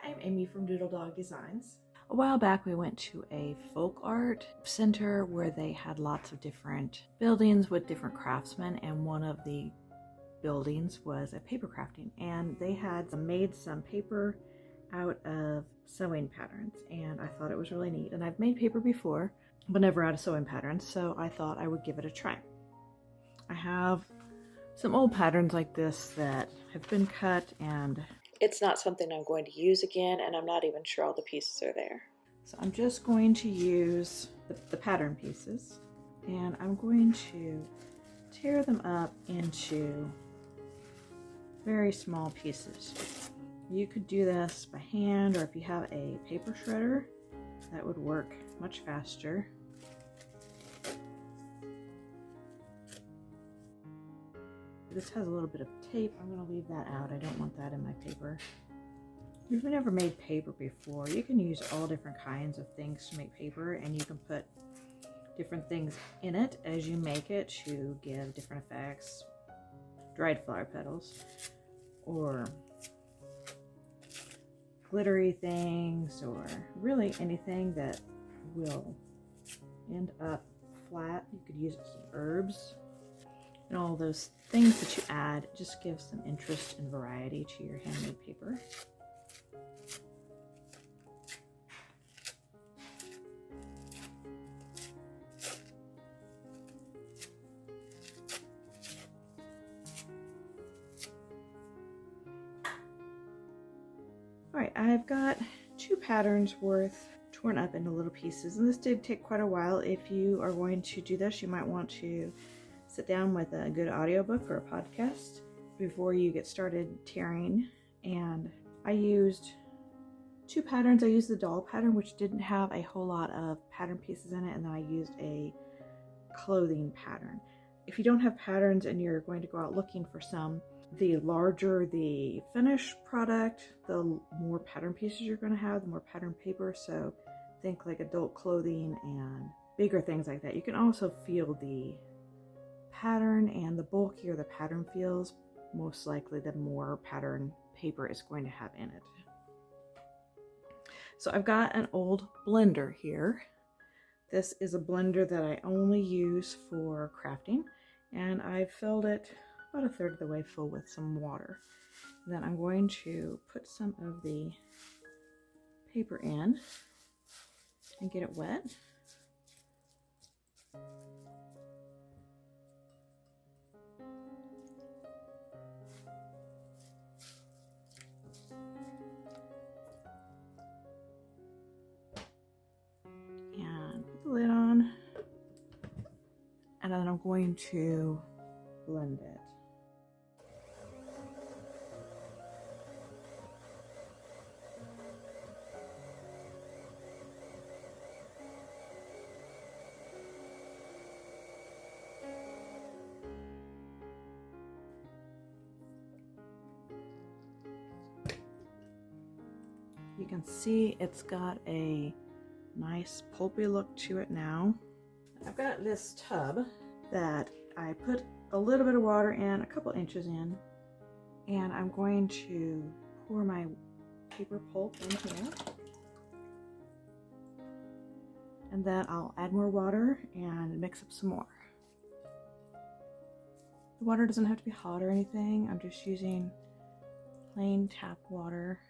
I'm Amy from Doodle Dog Designs. A while back we went to a folk art center where they had lots of different buildings with different craftsmen, and one of the buildings was a paper crafting, and they had made some paper out of sewing patterns, and I thought it was really neat. And I've made paper before but never out of sewing patterns, so I thought I would give it a try. I have some old patterns like this that have been cut, and it's not something I'm going to use again, and I'm not even sure all the pieces are there. So I'm just going to use the pattern pieces, and I'm going to tear them up into very small pieces. You could do this by hand, or if you have a paper shredder, that would work much faster. This has a little bit of tape. I'm going to leave that out. I don't want that in my paper. If you've never made paper before, you can use all different kinds of things to make paper, and you can put different things in it as you make it to give different effects. Dried flower petals, or glittery things, or really anything that will end up flat. You could use some herbs. And all those things that you add just gives some interest and variety to your handmade paper. All right, I've got 2 patterns worth torn up into little pieces, and this did take quite a while. If you are going to do this, you might want to sit down with a good audiobook or a podcast before you get started tearing. And I used 2 patterns. I used the doll pattern, which didn't have a whole lot of pattern pieces in it, and then I used a clothing pattern. If you don't have patterns and you're going to go out looking for some, the larger the finished product, the more pattern pieces you're going to have, the more pattern paper. So think like adult clothing and bigger things like that. You can also feel the pattern, and the bulkier the pattern feels, most likely the more pattern paper is going to have in it. So I've got an old blender here. This is a blender that I only use for crafting, and I've filled it about a third of the way full with some water. Then I'm going to put some of the paper in and get it wet. The lid on, and then I'm going to blend it. You can see it's got a nice pulpy look to it now. I've got this tub that I put a little bit of water in, a couple inches in, and I'm going to pour my paper pulp in here. And then I'll add more water and mix up some more. The water doesn't have to be hot or anything. I'm just using plain tap water.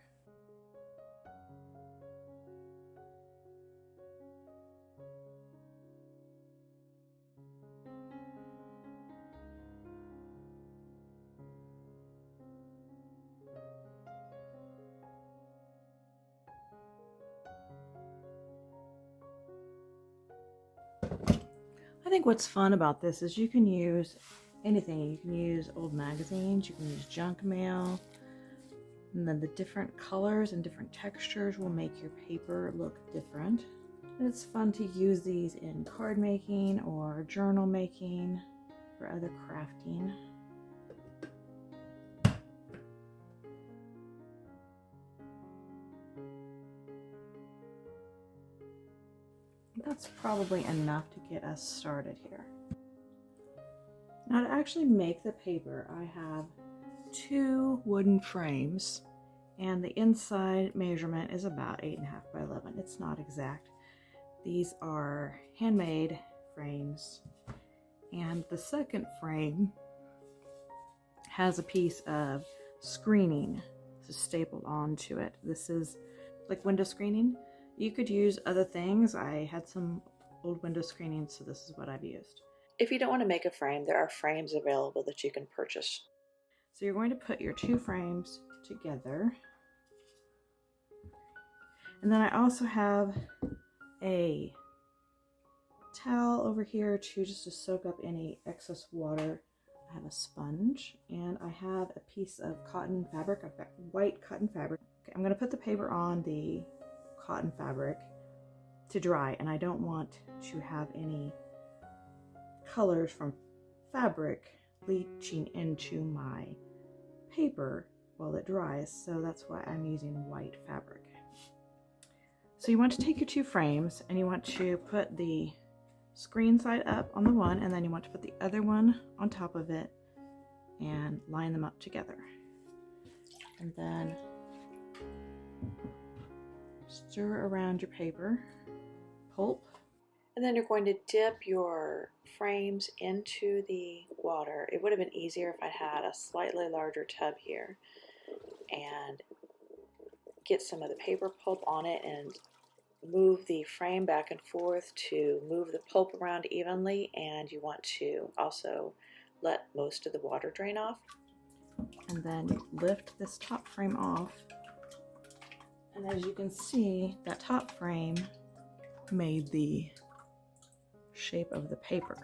I think what's fun about this is you can use anything. You can use old magazines, you can use junk mail, and then the different colors and different textures will make your paper look different. And it's fun to use these in card making or journal making or other crafting. That's probably enough to get us started here. Now to actually make the paper, I have 2 wooden frames, And the inside measurement is about 8.5 by 11. It's not exact. These are handmade frames. And the second frame has a piece of screening stapled onto it. This is like window screening. You could use other things. I had some old window screening, so this is what I've used. If you don't want to make a frame, there are frames available that you can purchase. So you're going to put your two frames together. And then I also have a towel over here just to soak up any excess water. I have a sponge and I have a piece of cotton fabric. I've got white cotton fabric. Okay, I'm going to put the paper on the cotton fabric to dry, and I don't want to have any colors from fabric leaching into my paper while it dries, so that's why I'm using white fabric. So you want to take your two frames and you want to put the screen side up on the one, and then you want to put the other one on top of it and line them up together. And then stir around your paper pulp. And then you're going to dip your frames into the water. It would have been easier if I had a slightly larger tub here, and get some of the paper pulp on it and move the frame back and forth to move the pulp around evenly. And you want to also let most of the water drain off. And then lift this top frame off. And as you can see, that top frame made the shape of the paper.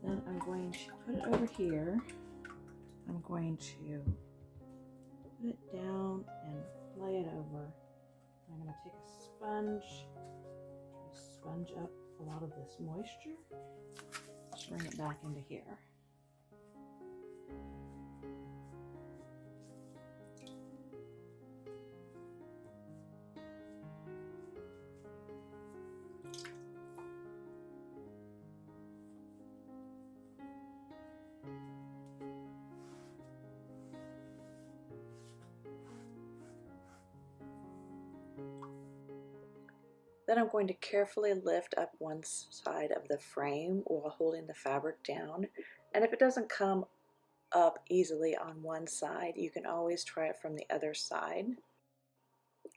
Then I'm going to put it over here. I'm going to put it down and lay it over. I'm going to take a sponge, try to sponge up a lot of this moisture, just bring it back into here. Then I'm going to carefully lift up one side of the frame while holding the fabric down. And if it doesn't come up easily on one side, you can always try it from the other side.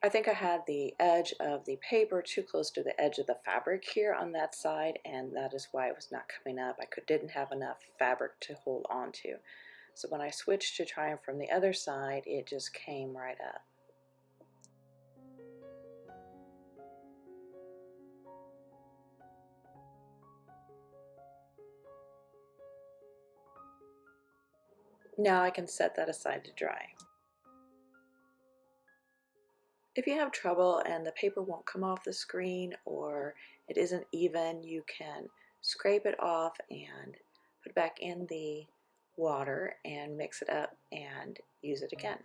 I think I had the edge of the paper too close to the edge of the fabric here on that side, and that is why it was not coming up. I didn't have enough fabric to hold on to. So when I switched to trying from the other side, it just came right up. Now I can set that aside to dry. If you have trouble and the paper won't come off the screen or it isn't even, you can scrape it off and put it back in the water and mix it up and use it again.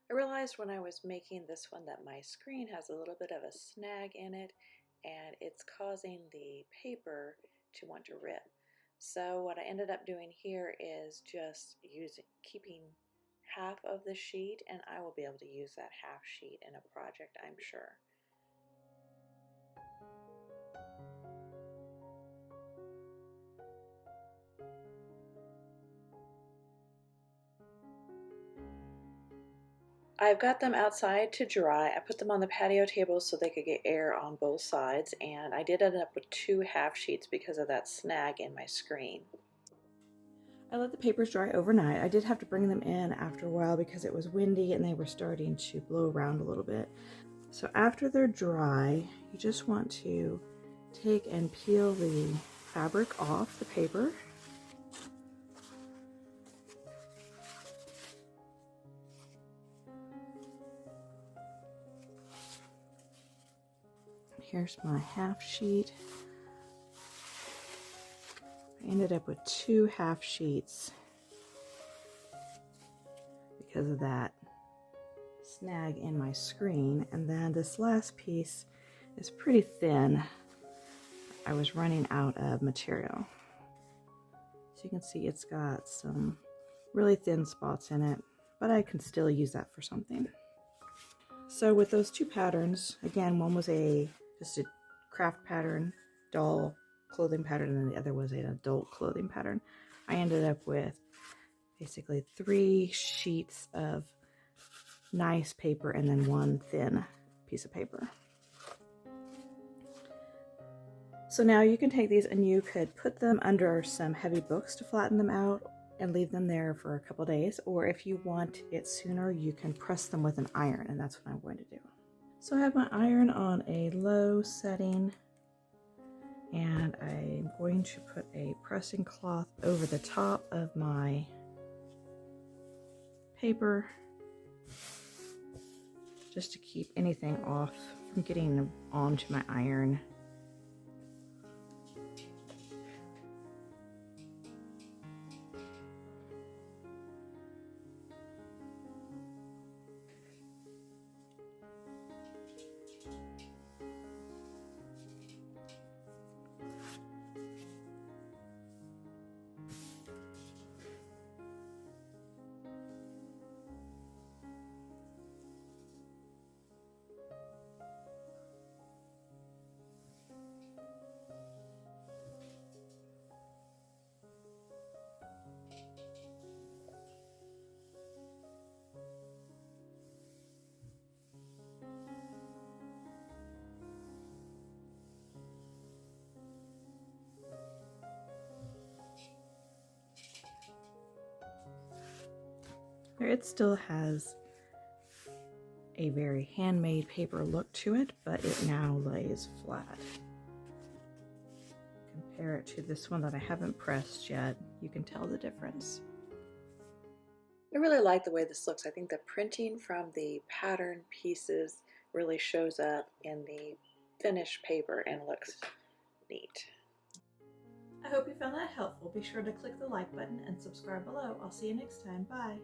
I realized when I was making this one that my screen has a little bit of a snag in it, and it's causing the paper to want to rip. So what I ended up doing here is just keeping half of the sheet, and I will be able to use that half sheet in a project, I'm sure. I've got them outside to dry. I put them on the patio table so they could get air on both sides, and I did end up with 2 half sheets because of that snag in my screen. I let the papers dry overnight. I did have to bring them in after a while because it was windy and they were starting to blow around a little bit. So after they're dry, you just want to take and peel the fabric off the paper. Here's my half sheet. I ended up with 2 half sheets because of that snag in my screen. And then this last piece is pretty thin. I was running out of material. So you can see it's got some really thin spots in it, but I can still use that for something. So with those 2 patterns, again, one was just a craft pattern, doll clothing pattern, and then the other was an adult clothing pattern. I ended up with basically 3 sheets of nice paper and then 1 thin piece of paper. So now you can take these and you could put them under some heavy books to flatten them out and leave them there for a couple days, or if you want it sooner, you can press them with an iron, and that's what I'm going to do. So I have my iron on a low setting, and I'm going to put a pressing cloth over the top of my paper just to keep anything off from getting onto my iron. It still has a very handmade paper look to it, but it now lays flat. Compare it to this one that I haven't pressed yet. You can tell the difference. I really like the way this looks. I think the printing from the pattern pieces really shows up in the finished paper and looks neat. I hope you found that helpful. Be sure to click the like button and subscribe below. I'll see you next time. Bye.